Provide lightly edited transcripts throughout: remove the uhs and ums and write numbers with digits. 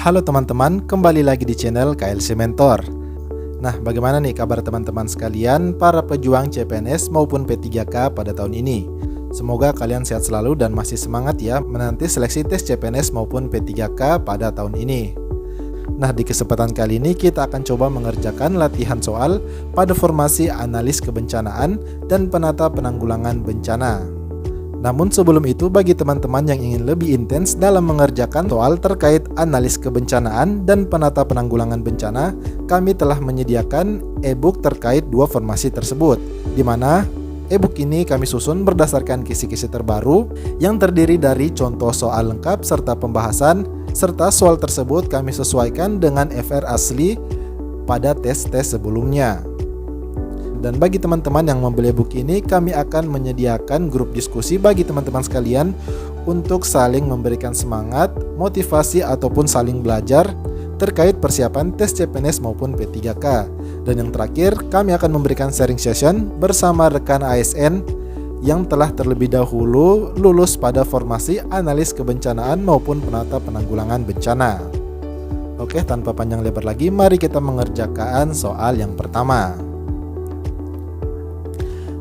Halo teman-teman, kembali lagi di channel KLC Mentor. Nah, bagaimana nih kabar teman-teman sekalian, para pejuang CPNS maupun P3K pada tahun ini? Semoga kalian sehat selalu dan masih semangat ya menanti seleksi tes CPNS maupun P3K pada tahun ini. Nah, di kesempatan kali ini kita akan coba mengerjakan latihan soal pada formasi analis kebencanaan dan penata penanggulangan bencana. Namun sebelum itu, bagi teman-teman yang ingin lebih intens dalam mengerjakan soal terkait analis kebencanaan dan penata penanggulangan bencana, kami telah menyediakan e-book terkait dua formasi tersebut, di mana e-book ini kami susun berdasarkan kisi-kisi terbaru yang terdiri dari contoh soal lengkap serta pembahasan, serta soal tersebut kami sesuaikan dengan FR asli pada tes-tes sebelumnya. Dan bagi teman-teman yang membeli e-book ini, kami akan menyediakan grup diskusi bagi teman-teman sekalian untuk saling memberikan semangat, motivasi, ataupun saling belajar terkait persiapan tes CPNS maupun P3K. Dan yang terakhir, kami akan memberikan sharing session bersama rekan ASN yang telah terlebih dahulu lulus pada formasi analis kebencanaan maupun penata penanggulangan bencana. Oke, tanpa panjang lebar lagi, mari kita mengerjakan soal yang pertama.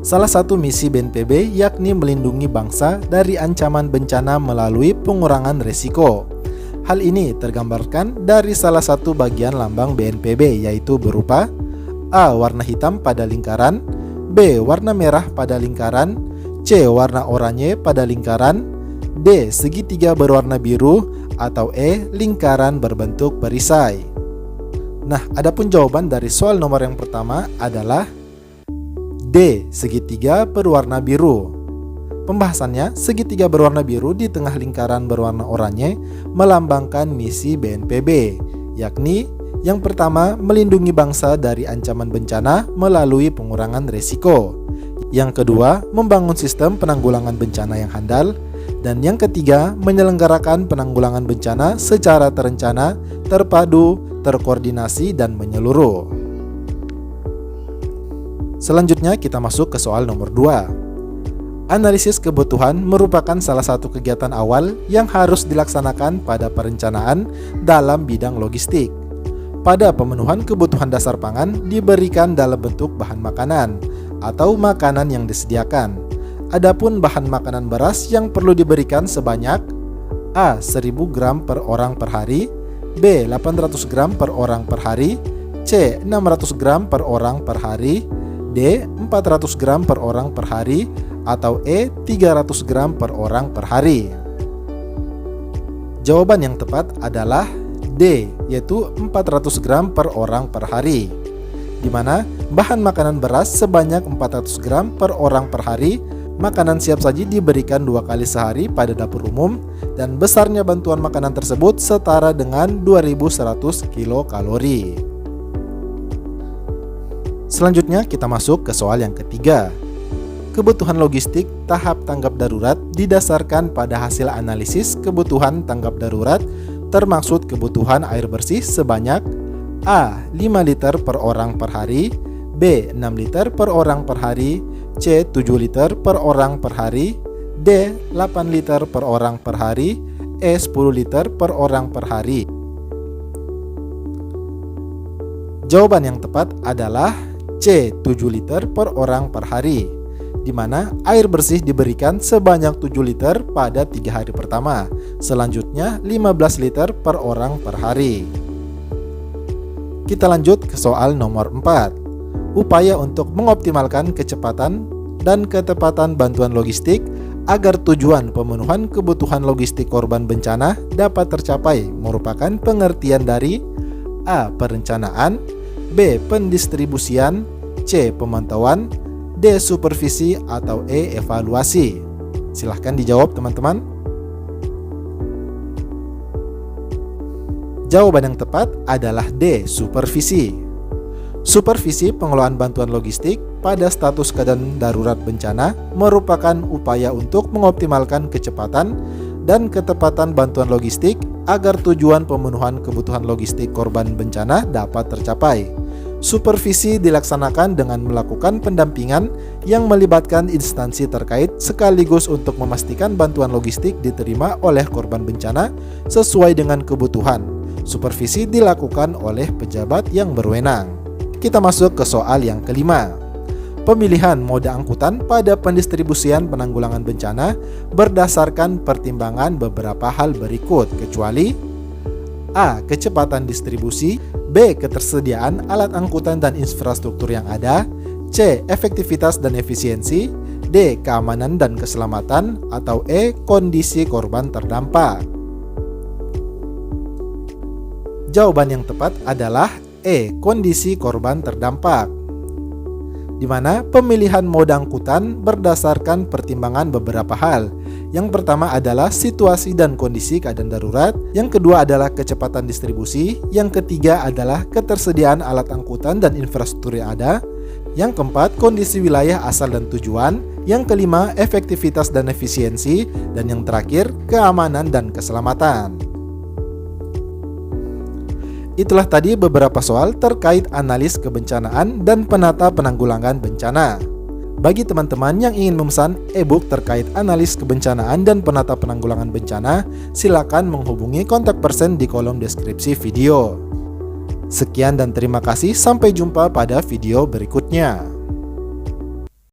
Salah satu misi BNPB yakni melindungi bangsa dari ancaman bencana melalui pengurangan risiko. Hal ini tergambarkan dari salah satu bagian lambang BNPB, yaitu berupa A. Warna hitam pada lingkaran, B. Warna merah pada lingkaran, C. Warna oranye pada lingkaran, D. Segitiga berwarna biru, atau E. Lingkaran berbentuk perisai. Nah, adapun jawaban dari soal nomor yang pertama adalah D. Segitiga berwarna biru. Pembahasannya, segitiga berwarna biru di tengah lingkaran berwarna oranye melambangkan misi BNPB, yakni yang pertama, melindungi bangsa dari ancaman bencana melalui pengurangan risiko. Yang kedua, membangun sistem penanggulangan bencana yang handal. Dan yang ketiga, menyelenggarakan penanggulangan bencana secara terencana, terpadu, terkoordinasi, dan menyeluruh. Selanjutnya kita masuk ke soal nomor 2. Analisis kebutuhan merupakan salah satu kegiatan awal yang harus dilaksanakan pada perencanaan dalam bidang logistik. Pada pemenuhan kebutuhan dasar pangan diberikan dalam bentuk bahan makanan atau makanan yang disediakan. Adapun bahan makanan beras yang perlu diberikan sebanyak A. 1000 gram per orang per hari, B. 800 gram per orang per hari, C. 600 gram per orang per hari, D. 400 gram per orang per hari, atau E. 300 gram per orang per hari. Jawaban yang tepat adalah D, yaitu 400 gram per orang per hari, di mana bahan makanan beras sebanyak 400 gram per orang per hari. Makanan siap saji diberikan 2 kali sehari pada dapur umum, dan besarnya bantuan makanan tersebut setara dengan 2100 kilokalori. Selanjutnya kita masuk ke soal yang ketiga. Kebutuhan logistik tahap tanggap darurat didasarkan pada hasil analisis kebutuhan tanggap darurat, termaksud kebutuhan air bersih sebanyak A. 5 liter per orang per hari, B. 6 liter per orang per hari, C. 7 liter per orang per hari, D. 8 liter per orang per hari, E. 10 liter per orang per hari. Jawaban yang tepat adalah C. 7 liter per orang per hari, di mana air bersih diberikan sebanyak 7 liter pada 3 hari pertama. Selanjutnya 15 liter per orang per hari. Kita lanjut ke soal nomor 4. Upaya untuk mengoptimalkan kecepatan dan ketepatan bantuan logistik agar tujuan pemenuhan kebutuhan logistik korban bencana dapat tercapai merupakan pengertian dari A. Perencanaan, B. Pendistribusian, C. Pemantauan, D. Supervisi, atau E. Evaluasi. Silahkan dijawab teman-teman. Jawaban yang tepat adalah D. Supervisi. Supervisi pengelolaan bantuan logistik pada status keadaan darurat bencana merupakan upaya untuk mengoptimalkan kecepatan dan ketepatan bantuan logistik agar tujuan pemenuhan kebutuhan logistik korban bencana dapat tercapai. Supervisi dilaksanakan dengan melakukan pendampingan yang melibatkan instansi terkait sekaligus untuk memastikan bantuan logistik diterima oleh korban bencana sesuai dengan kebutuhan. Supervisi dilakukan oleh pejabat yang berwenang. Kita masuk ke soal yang kelima. Pemilihan mode angkutan pada pendistribusian penanggulangan bencana berdasarkan pertimbangan beberapa hal berikut, kecuali A. Kecepatan distribusi, B. Ketersediaan alat angkutan dan infrastruktur yang ada, C. Efektivitas dan efisiensi, D. Keamanan dan keselamatan, atau E. Kondisi korban terdampak. Jawaban yang tepat adalah E. Kondisi korban terdampak, di mana pemilihan mode angkutan berdasarkan pertimbangan beberapa hal. Yang pertama adalah situasi dan kondisi keadaan darurat, yang kedua adalah kecepatan distribusi, yang ketiga adalah ketersediaan alat angkutan dan infrastruktur yang ada, yang keempat kondisi wilayah asal dan tujuan, yang kelima efektivitas dan efisiensi, dan yang terakhir keamanan dan keselamatan. Itulah tadi beberapa soal terkait analis kebencanaan dan penata penanggulangan bencana. Bagi teman-teman yang ingin memesan e-book terkait analis kebencanaan dan penata penanggulangan bencana, silakan menghubungi kontak person di kolom deskripsi video. Sekian dan terima kasih, sampai jumpa pada video berikutnya.